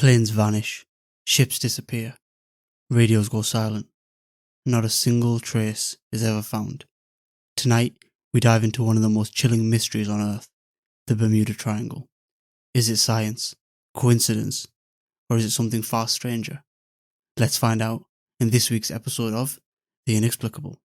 Planes vanish, ships disappear, radios go silent. Not a single trace is ever found. Tonight, we dive into one of the most chilling mysteries on Earth, the Bermuda Triangle. Is it science, coincidence, or is it something far stranger? Let's find out in this week's episode of The Inexplicable.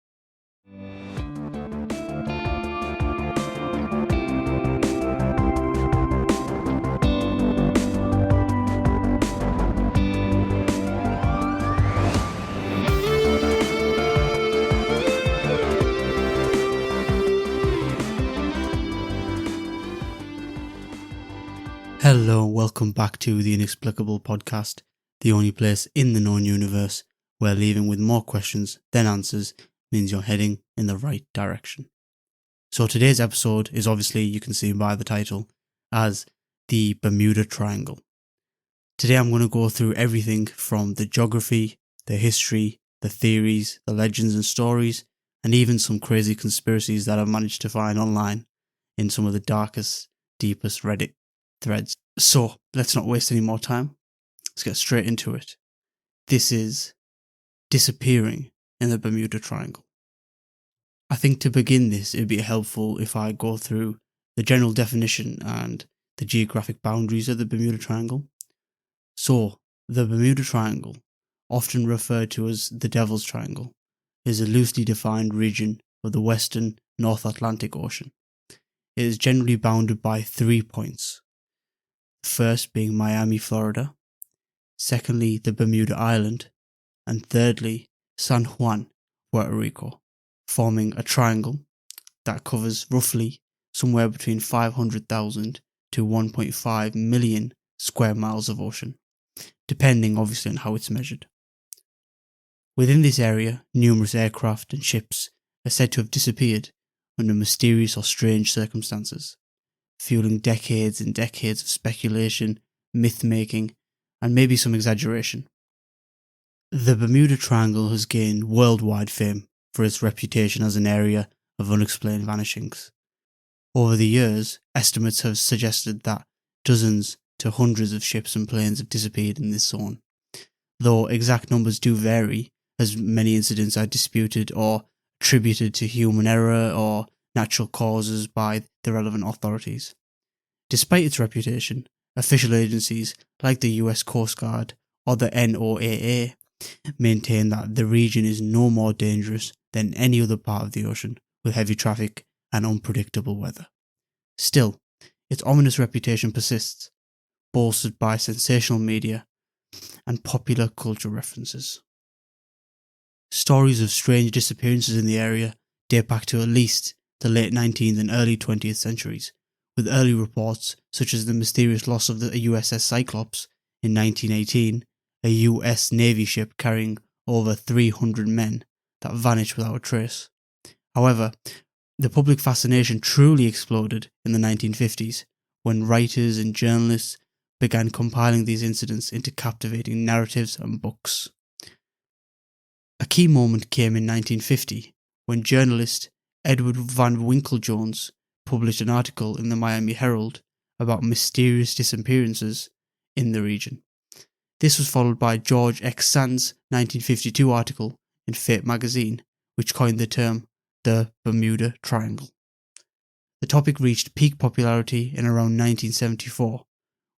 Hello and welcome back to The Inexplicable podcast, the only place in the known universe where leaving with more questions than answers means you're heading in the right direction. So today's episode is obviously, you can see by the title, as the Bermuda Triangle. Today I'm going to go through everything from the geography, the history, the theories, the legends and stories, and even some crazy conspiracies that I've managed to find online in some of the darkest, deepest Reddit threads. So let's not waste any more time. Let's get straight into it. This is disappearing in the Bermuda Triangle. I think to begin this, it would be helpful if I go through the general definition and the geographic boundaries of the Bermuda Triangle. So, the Bermuda Triangle, often referred to as the Devil's Triangle, is a loosely defined region of the western North Atlantic Ocean. It is generally bounded by 3 points. First being Miami, Florida, secondly the Bermuda Island, and thirdly San Juan, Puerto Rico, forming a triangle that covers roughly somewhere between 500,000 to 1.5 million square miles of ocean, depending obviously on how it's measured. Within this area, numerous aircraft and ships are said to have disappeared under mysterious or strange circumstances, fueling decades and decades of speculation, myth-making, and maybe some exaggeration. The Bermuda Triangle has gained worldwide fame for its reputation as an area of unexplained vanishings. Over the years, estimates have suggested that dozens to hundreds of ships and planes have disappeared in this zone, though exact numbers do vary, as many incidents are disputed or attributed to human error or natural causes by the relevant authorities. Despite its reputation, official agencies like the US Coast Guard or the NOAA maintain that the region is no more dangerous than any other part of the ocean with heavy traffic and unpredictable weather. Still, its ominous reputation persists, bolstered by sensational media and popular culture references. Stories of strange disappearances in the area date back to at least the late 19th and early 20th centuries, with early reports such as the mysterious loss of the USS Cyclops in 1918, a US Navy ship carrying over 300 men that vanished without a trace. However, the public fascination truly exploded in the 1950s when writers and journalists began compiling these incidents into captivating narratives and books. A key moment came in 1950 when journalist Edward Van Winkle-Jones published an article in the Miami Herald about mysterious disappearances in the region. This was followed by George X. Sand's 1952 article in Fate magazine, which coined the term the Bermuda Triangle. The topic reached peak popularity in around 1974,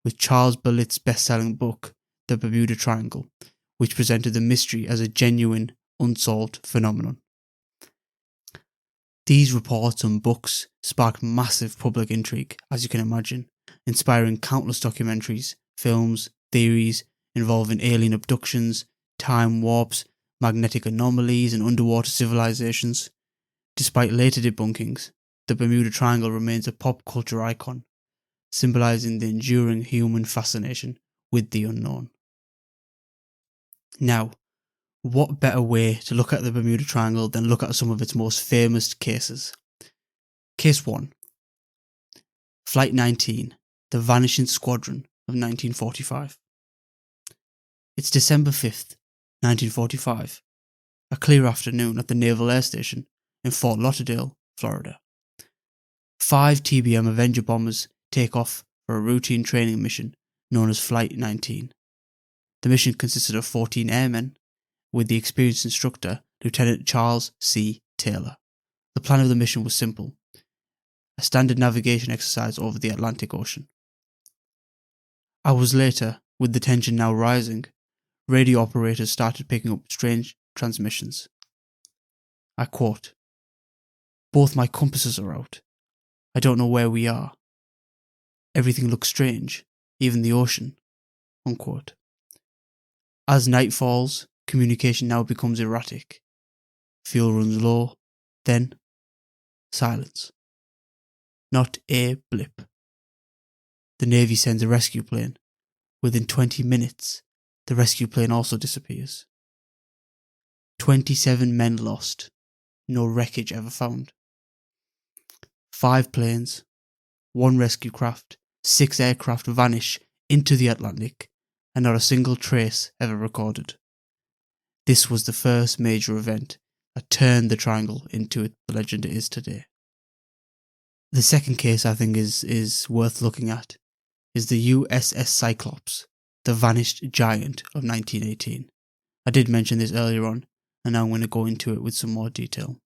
with Charles Berlitz's best-selling book, The Bermuda Triangle, which presented the mystery as a genuine, unsolved phenomenon. These reports and books sparked massive public intrigue, as you can imagine, inspiring countless documentaries, films, theories involving alien abductions, time warps, magnetic anomalies, and underwater civilizations. Despite later debunkings, the Bermuda Triangle remains a pop culture icon, symbolizing the enduring human fascination with the unknown. Now, what better way to look at the Bermuda Triangle than look at some of its most famous cases? Case 1. Flight 19, the Vanishing Squadron of 1945. It's December 5th, 1945, a clear afternoon at the Naval Air Station in Fort Lauderdale, Florida. 5 TBM Avenger bombers take off for a routine training mission known as Flight 19, The mission consisted of 14 airmen, with the experienced instructor, Lieutenant Charles C. Taylor. The plan of the mission was simple: a standard navigation exercise over the Atlantic Ocean. Hours later, with the tension now rising, radio operators started picking up strange transmissions. I quote, "Both my compasses are out. I don't know where we are. Everything looks strange, even the ocean." Unquote. As night falls, communication now becomes erratic. Fuel runs low, then silence. Not a blip. The Navy sends a rescue plane. Within 20 minutes, the rescue plane also disappears. 27 men lost. No wreckage ever found. 5 planes, 1 rescue craft, 6 aircraft vanish into the Atlantic, and not a single trace ever recorded. This was the first major event that turned the Triangle into the legend it is today. The second case I think is worth looking at is the USS Cyclops, the vanished giant of 1918. I did mention this earlier on, and now I'm going to go into it with some more detail.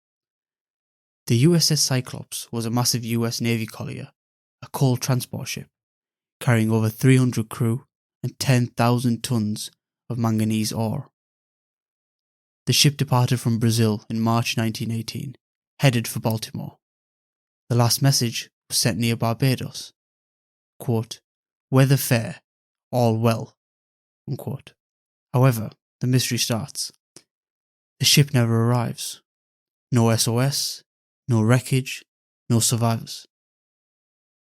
The USS Cyclops was a massive US Navy collier, a coal transport ship, carrying over 300 crew and 10,000 tons of manganese ore. The ship departed from Brazil in March 1918, headed for Baltimore. The last message was sent near Barbados. Quote, "Weather fair, all well." Unquote. However, the mystery starts. The ship never arrives. No SOS, no wreckage, no survivors.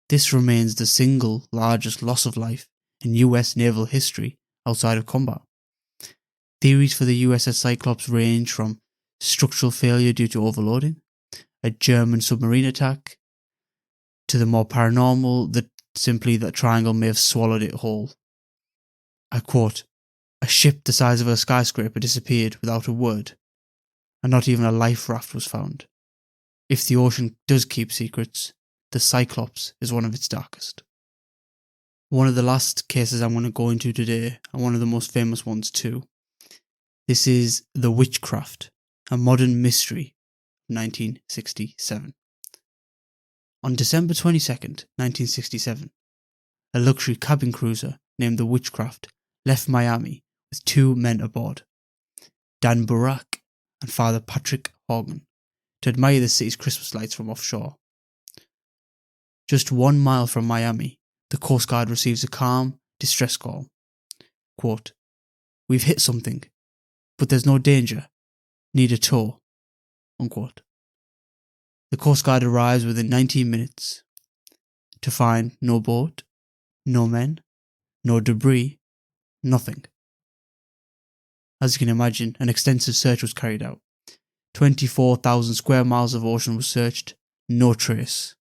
This remains the single largest loss of life in US naval history outside of combat. Theories for the USS Cyclops range from structural failure due to overloading, a German submarine attack, to the more paranormal that simply that Triangle may have swallowed it whole. I quote, "A ship the size of a skyscraper disappeared without a word, and not even a life raft was found. If the ocean does keep secrets, the Cyclops is one of its darkest." One of the last cases I'm going to go into today, and one of the most famous ones too. This is the Witchcraft, a modern mystery, 1967. On December 22nd, 1967, a luxury cabin cruiser named the Witchcraft left Miami with 2 men aboard, Dan Burak and Father Patrick Horgan, to admire the city's Christmas lights from offshore. Just 1 mile from Miami, the Coast Guard receives a calm, distress call. Quote, "We've hit something, but there's no danger. Need a tow." Unquote. The Coast Guard arrives within 19 minutes to find no boat, no men, no debris, nothing. As you can imagine, an extensive search was carried out. 24,000 square miles of ocean was searched, no trace.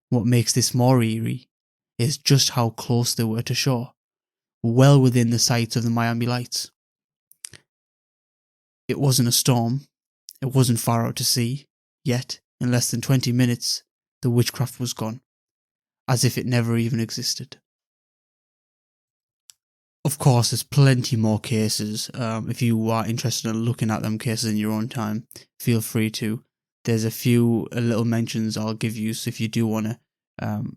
What makes this more eerie is just how close they were to shore, well within the sight of the Miami lights. It wasn't a storm, it wasn't far out to sea, yet, in less than 20 minutes, the Witchcraft was gone, as if it never even existed. Of course, there's plenty more cases. If you are interested in looking at them cases in your own time, feel free to. There's a few little mentions I'll give you, so if you do want to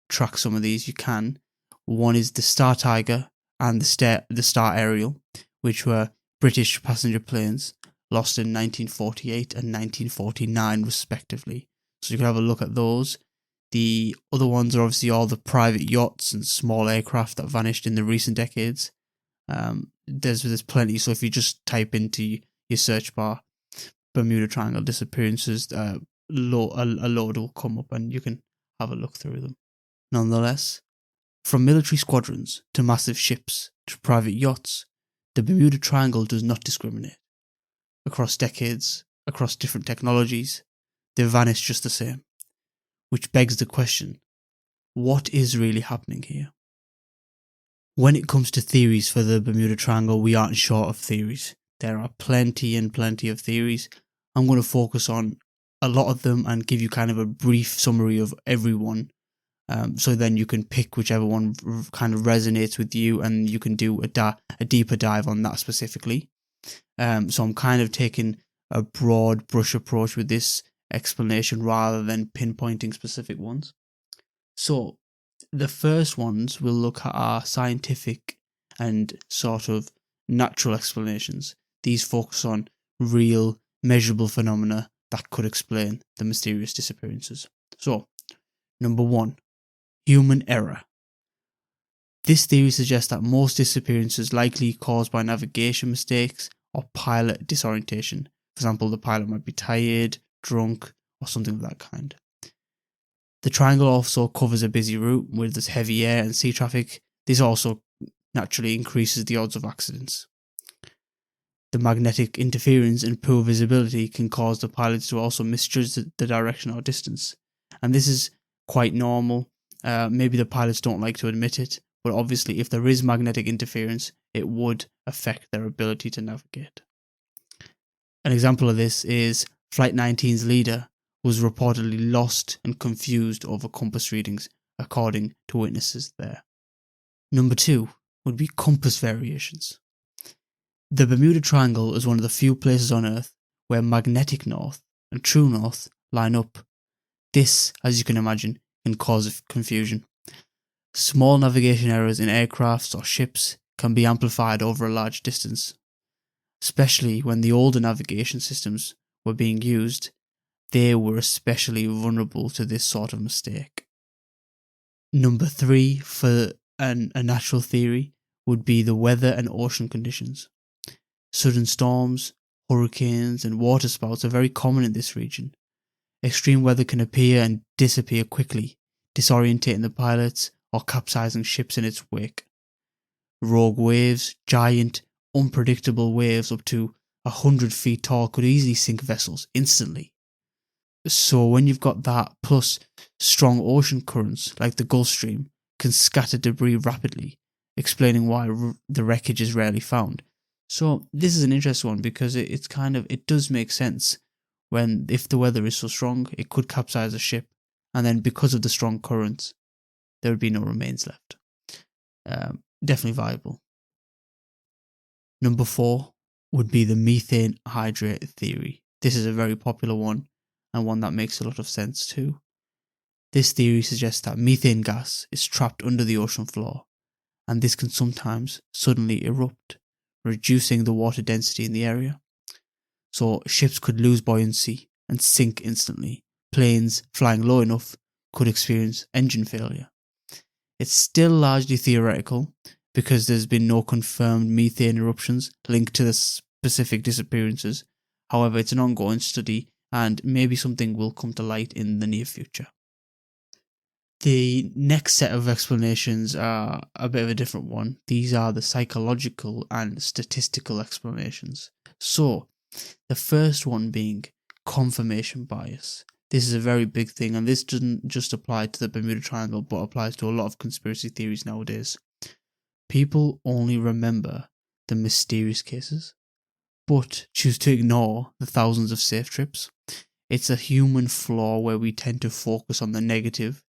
track some of these, you can. One is the Star Tiger and the Star Ariel, which were British passenger planes lost in 1948 and 1949 respectively. So you can have a look at those. The other ones are obviously all the private yachts and small aircraft that vanished in the recent decades. There's plenty, so if you just type into your search bar Bermuda Triangle disappearances, a load will come up and you can have a look through them. Nonetheless, from military squadrons to massive ships to private yachts, the Bermuda Triangle does not discriminate. Across decades, across different technologies, they vanish just the same. Which begs the question, what is really happening here? When it comes to theories for the Bermuda Triangle, we aren't short of theories. There are plenty and plenty of theories. I'm going to focus on a lot of them and give you kind of a brief summary of every one. So then you can pick whichever one kind of resonates with you, and you can do a deeper dive on that specifically. So I'm kind of taking a broad brush approach with this explanation rather than pinpointing specific ones. So the first ones we'll look at are scientific and sort of natural explanations. These focus on real, measurable phenomena that could explain the mysterious disappearances. So, number 1, human error. This theory suggests that most disappearances likely caused by navigation mistakes or pilot disorientation. For example, the pilot might be tired, drunk, or something of that kind. The triangle also covers a busy route with this heavy air and sea traffic. This also naturally increases the odds of accidents. The magnetic interference and poor visibility can cause the pilots to also misjudge the direction or distance. And this is quite normal. Maybe the pilots don't like to admit it, but obviously if there is magnetic interference, it would affect their ability to navigate. An example of this is Flight 19's leader was reportedly lost and confused over compass readings, according to witnesses there. Number 2 would be compass variations. The Bermuda Triangle is one of the few places on Earth where magnetic north and true north line up. This, as you can imagine, can cause confusion. Small navigation errors in aircrafts or ships can be amplified over a large distance. Especially when the older navigation systems were being used, they were especially vulnerable to this sort of mistake. Number 3 for a natural theory would be the weather and ocean conditions. Sudden storms, hurricanes, and waterspouts are very common in this region. Extreme weather can appear and disappear quickly, disorientating the pilots or capsizing ships in its wake. Rogue waves, giant, unpredictable waves up to 100 feet tall could easily sink vessels instantly. So when you've got that, plus strong ocean currents like the Gulf Stream can scatter debris rapidly, explaining why the wreckage is rarely found. So this is an interesting one because it does make sense when if the weather is so strong, it could capsize a ship, and then because of the strong currents, there would be no remains left. Definitely viable. Number 4 would be the methane hydrate theory. This is a very popular one and one that makes a lot of sense too. This theory suggests that methane gas is trapped under the ocean floor, and this can sometimes suddenly erupt, reducing the water density in the area. So ships could lose buoyancy and sink instantly. Planes flying low enough could experience engine failure. It's still largely theoretical because there's been no confirmed methane eruptions linked to the specific disappearances. However, it's an ongoing study and maybe something will come to light in the near future. The next set of explanations are a bit of a different one. These are the psychological and statistical explanations. So, the first one being confirmation bias. This is a very big thing, and this doesn't just apply to the Bermuda Triangle, but applies to a lot of conspiracy theories nowadays. People only remember the mysterious cases, but choose to ignore the thousands of safe trips. It's a human flaw where we tend to focus on the negative,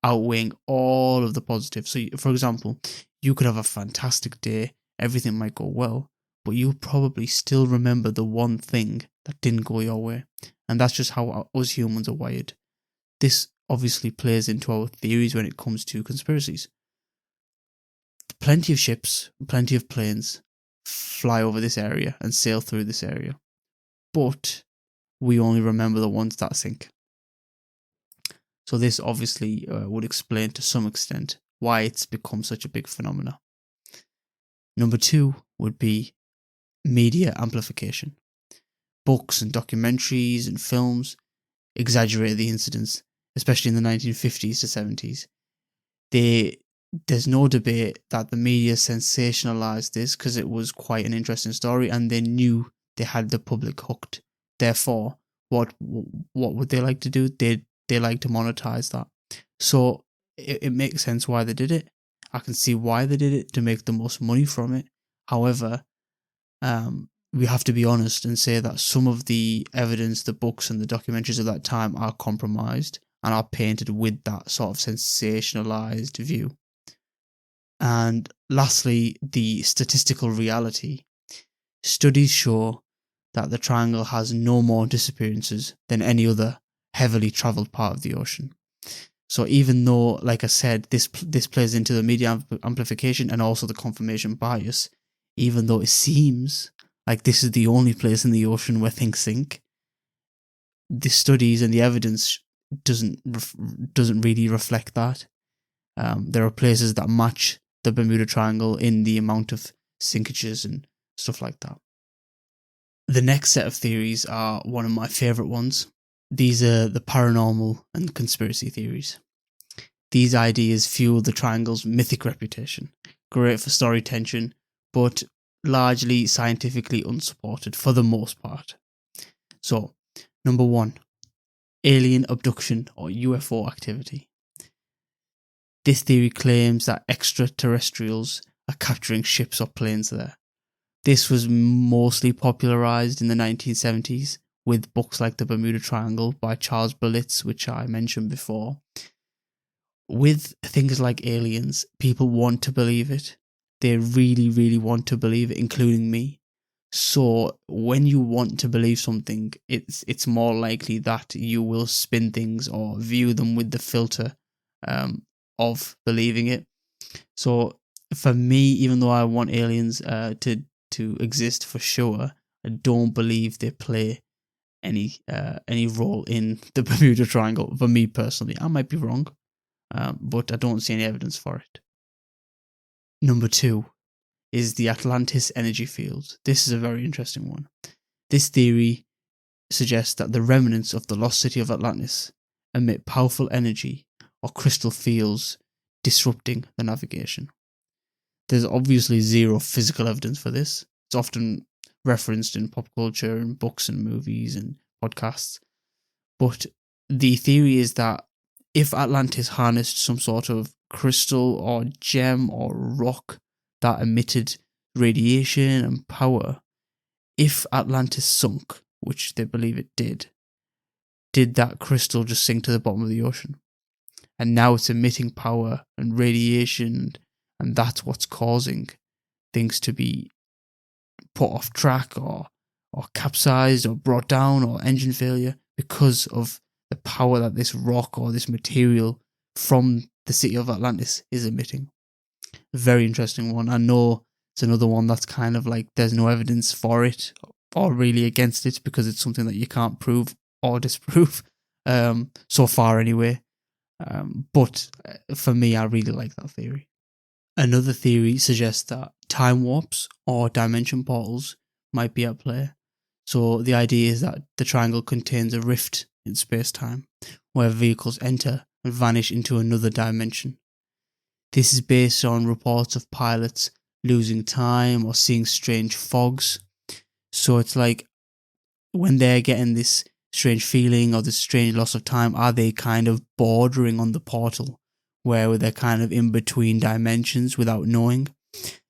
outweighing all of the positive. So, for example, you could have a fantastic day, everything might go well, but you'll probably still remember the one thing that didn't go your way. And that's just how us humans are wired. This obviously plays into our theories when it comes to conspiracies. Plenty of ships, plenty of planes fly over this area and sail through this area, but we only remember the ones that sink. So this obviously would explain to some extent why it's become such a big phenomenon. Number 2 would be media amplification. Books and documentaries and films exaggerate the incidents, especially in the 1950s to 70s. There's no debate that the media sensationalized this because it was quite an interesting story and they knew they had the public hooked. Therefore, what would they like to do? They like to monetize that. So it makes sense why they did it. I can see why they did it, to make the most money from it. However, we have to be honest and say that some of the evidence, the books and the documentaries of that time are compromised and are painted with that sort of sensationalized view. And lastly, the statistical reality. Studies show that the triangle has no more disappearances than any other heavily travelled part of the ocean. So even though, like I said, this plays into the media amplification and also the confirmation bias, even though it seems like this is the only place in the ocean where things sink, the studies and the evidence doesn't really reflect that. There are places that match the Bermuda Triangle in the amount of sinkages and stuff like that. The next set of theories are one of my favourite ones. These are the paranormal and conspiracy theories. These ideas fuel the triangle's mythic reputation, great for story tension, but largely scientifically unsupported for the most part. So, number 1, alien abduction or UFO activity. This theory claims that extraterrestrials are capturing ships or planes there. This was mostly popularised in the 1970s with books like The Bermuda Triangle by Charles Berlitz, which I mentioned before. With things like aliens, people want to believe it. They really, really want to believe it, including me. So when you want to believe something, it's more likely that you will spin things or view them with the filter of believing it. So for me, even though I want aliens to exist for sure, I don't believe they play any role in the Bermuda Triangle. For me personally, I might be wrong, but I don't see any evidence for it. Number 2 is the Atlantis energy field. This is a very interesting one. This theory suggests that the remnants of the lost city of Atlantis emit powerful energy or crystal fields, disrupting the navigation. There's obviously zero physical evidence for this. It's often referenced in pop culture and books and movies and podcasts. But the theory is that if Atlantis harnessed some sort of crystal or gem or rock that emitted radiation and power, if Atlantis sunk, which they believe it did that crystal just sink to the bottom of the ocean? And now it's emitting power and radiation, and that's what's causing things to be put off track or capsized or brought down or engine failure because of the power that this rock or this material from the city of Atlantis is emitting. Very interesting one. I know it's another one that's kind of like there's no evidence for it or really against it because it's something that you can't prove or disprove, so far anyway. But for me, I really like that theory. Another theory suggests that time warps or dimension portals might be at play. So the idea is that the triangle contains a rift in space-time where vehicles enter and vanish into another dimension. This is based on reports of pilots losing time or seeing strange fogs. So it's like when they're getting this strange feeling or this strange loss of time, are they kind of bordering on the portal where they're kind of in between dimensions without knowing?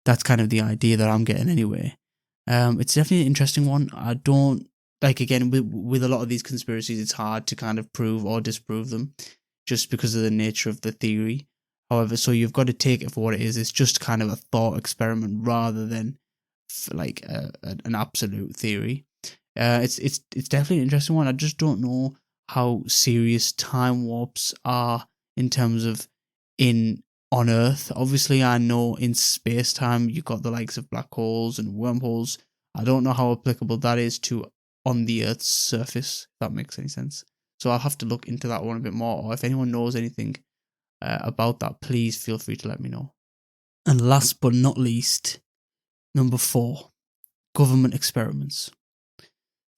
That's kind of the idea that I'm getting anyway. It's definitely an interesting one. I don't, like, again, with a lot of these conspiracies, it's hard to kind of prove or disprove them just because of the nature of the theory. However, so you've got to take it for what it is. It's just kind of a thought experiment rather than like an absolute theory. It's definitely an interesting one. I just don't know how serious time warps are in terms of on Earth. Obviously, I know in space-time you've got the likes of black holes and wormholes. I don't know how applicable that is to on the Earth's surface, if that makes any sense. So I'll have to look into that one a bit more, or if anyone knows anything about that, please feel free to let me know. And last but not least, number 4, government experiments.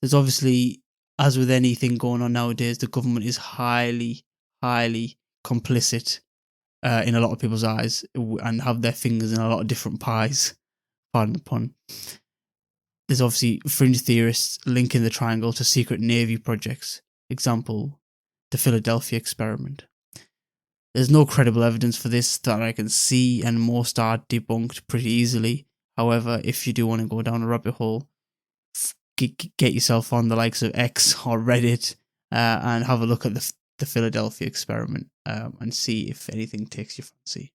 There's obviously, as with anything going on nowadays, the government is highly, highly complicit in a lot of people's eyes and have their fingers in a lot of different pies, pardon the pun. There's obviously fringe theorists linking the triangle to secret Navy projects. Example, the Philadelphia experiment. There's no credible evidence for this that I can see, and most are debunked pretty easily. However, if you do want to go down a rabbit hole, get yourself on the likes of X or Reddit and have a look at the Philadelphia experiment and see if anything takes your fancy.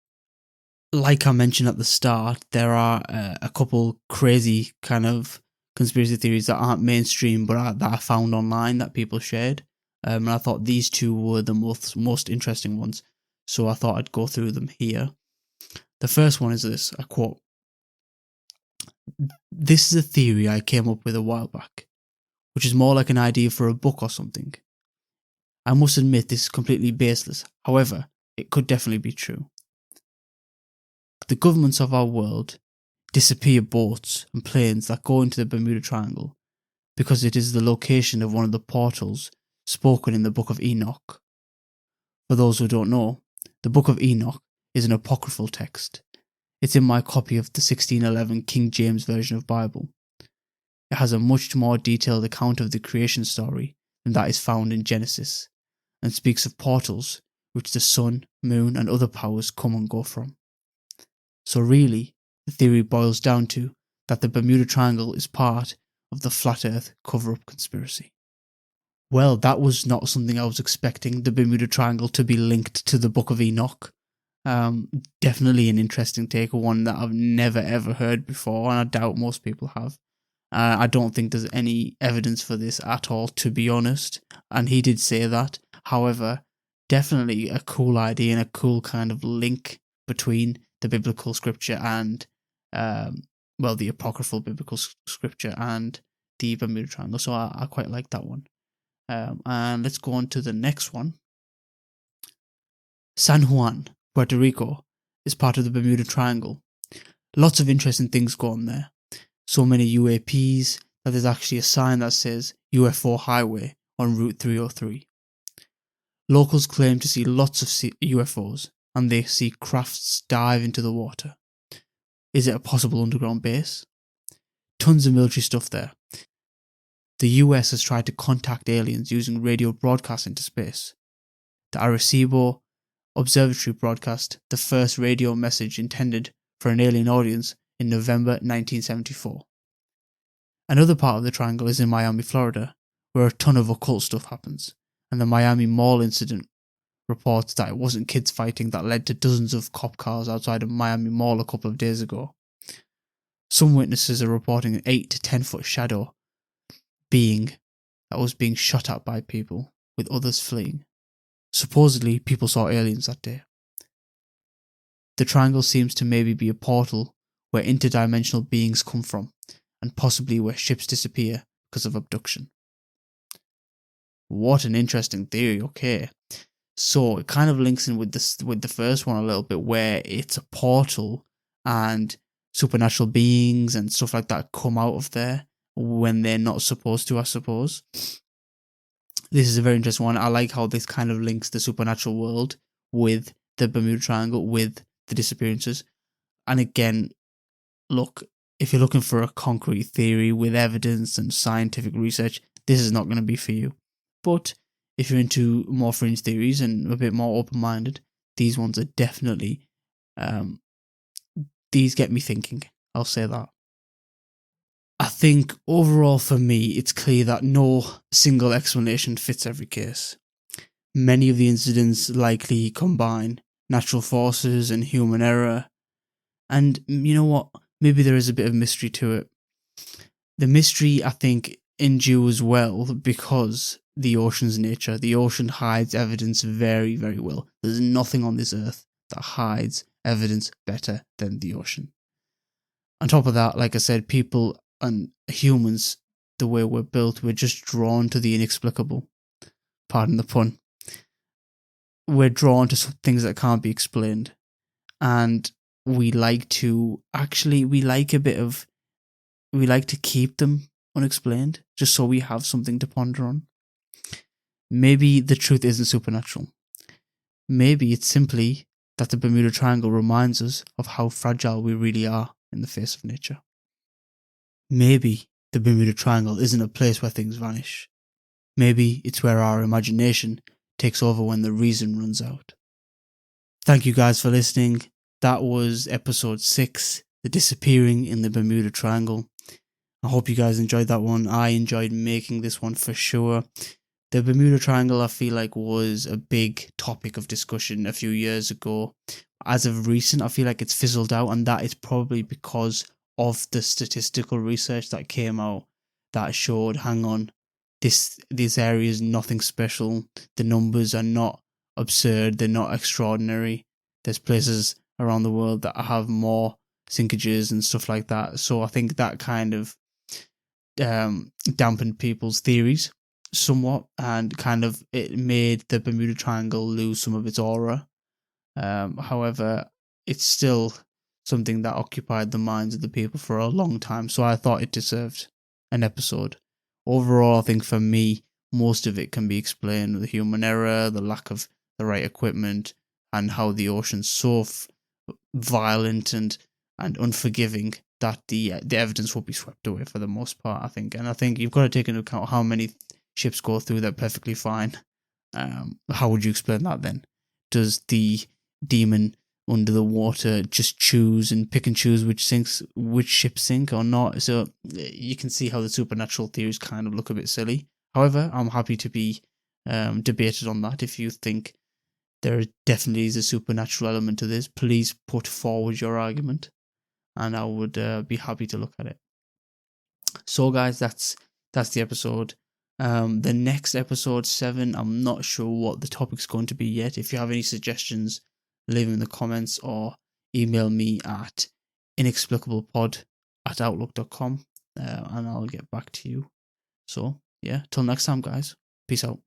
Like I mentioned at the start, there are a couple crazy kind of conspiracy theories that aren't mainstream but that I found online that people shared. And I thought these two were the most interesting ones. So I thought I'd go through them here. The first one is this, I quote, "This is a theory I came up with a while back, which is more like an idea for a book or something. I must admit this is completely baseless. However, it could definitely be true. The governments of our world disappear boats and planes that go into the Bermuda Triangle because it is the location of one of the portals spoken in the Book of Enoch. For those who don't know, the Book of Enoch is an apocryphal text. It's in my copy of the 1611 King James Version of Bible. It has a much more detailed account of the creation story than that is found in Genesis, and speaks of portals which the sun, moon, and other powers come and go from. So really, the theory boils down to that the Bermuda Triangle is part of the Flat Earth cover-up conspiracy." Well, that was not something I was expecting, the Bermuda Triangle to be linked to the Book of Enoch. Definitely an interesting take, one that I've never ever heard before, and I doubt most people have. I don't think there's any evidence for this at all, to be honest, and he did say that. However, definitely a cool idea and a cool kind of link between the biblical scripture and, the apocryphal biblical scripture and the Bermuda Triangle, so I quite like that one. And let's go on to the next one. San Juan, Puerto Rico, is part of the Bermuda Triangle. Lots of interesting things go on there. So many UAPs that there's actually a sign that says UFO Highway on Route 303. Locals claim to see lots of UFOs, and they see crafts dive into the water. Is it a possible underground base? Tons of military stuff there. The US has tried to contact aliens using radio broadcasts into space. The Arecibo Observatory broadcast the first radio message intended for an alien audience in November 1974. Another part of the triangle is in Miami, Florida, where a ton of occult stuff happens, and the Miami Mall incident reports that it wasn't kids fighting that led to dozens of cop cars outside of Miami Mall a couple of days ago. Some witnesses are reporting an 8 to 10 foot shadow being that was being shot at by people, with others fleeing. Supposedly, people saw aliens that day. The triangle seems to maybe be a portal where interdimensional beings come from, and possibly where ships disappear because of abduction. What an interesting theory, okay. So it kind of links in with the first one a little bit, where it's a portal and supernatural beings and stuff like that come out of there when they're not supposed to, I suppose. This is a very interesting one. I like how this kind of links the supernatural world with the Bermuda Triangle, with the disappearances. And again, look, if you're looking for a concrete theory with evidence and scientific research, this is not going to be for you. But if you're into more fringe theories and a bit more open-minded, these ones are definitely, these get me thinking. I'll say that. I think overall for me, it's clear that no single explanation fits every case. Many of the incidents likely combine natural forces and human error. And you know what? Maybe there is a bit of mystery to it. The mystery, I think, endures well because the ocean's nature. The ocean hides evidence very, very well. There's nothing on this earth that hides evidence better than the ocean. On top of that, like I said, people and humans, the way we're built, we're just drawn to the inexplicable. Pardon the pun. We're drawn to things that can't be explained. And we like to keep them unexplained, just so we have something to ponder on. Maybe the truth isn't supernatural. Maybe it's simply that the Bermuda Triangle reminds us of how fragile we really are in the face of nature. Maybe the Bermuda Triangle isn't a place where things vanish. Maybe it's where our imagination takes over when the reason runs out. Thank you guys for listening. That was episode 6, The Disappearing in the Bermuda Triangle. I hope you guys enjoyed that one. I enjoyed making this one for sure. The Bermuda Triangle, I feel like, was a big topic of discussion a few years ago. As of recent, I feel like it's fizzled out, and that is probably because of the statistical research that came out that showed, hang on, this area is nothing special. The numbers are not absurd. They're not extraordinary. There's places around the world that have more sinkages and stuff like that. So I think that kind of dampened people's theories somewhat, and kind of it made the Bermuda Triangle lose some of its aura. However, it's still something that occupied the minds of the people for a long time, so I thought it deserved an episode. Overall, I think for me, most of it can be explained with human error, the lack of the right equipment, and how the ocean's so violent and unforgiving that the evidence will be swept away for the most part, I think. And I think you've got to take into account how many ships go through that perfectly fine. How would you explain that then? Does the demon under the water just choose and pick and choose which ships sink or not? So you can see how the supernatural theories kind of look a bit silly. However, I'm happy to be debated on that. If you think there definitely is a supernatural element to this, please put forward your argument, and I would be happy to look at it. So guys, that's the episode. The next episode 7, I'm not sure what the topic's going to be yet. If you have any suggestions, leave them in the comments or email me at inexplicablepod@outlook.com, and I'll get back to you. So yeah, till next time guys, peace out.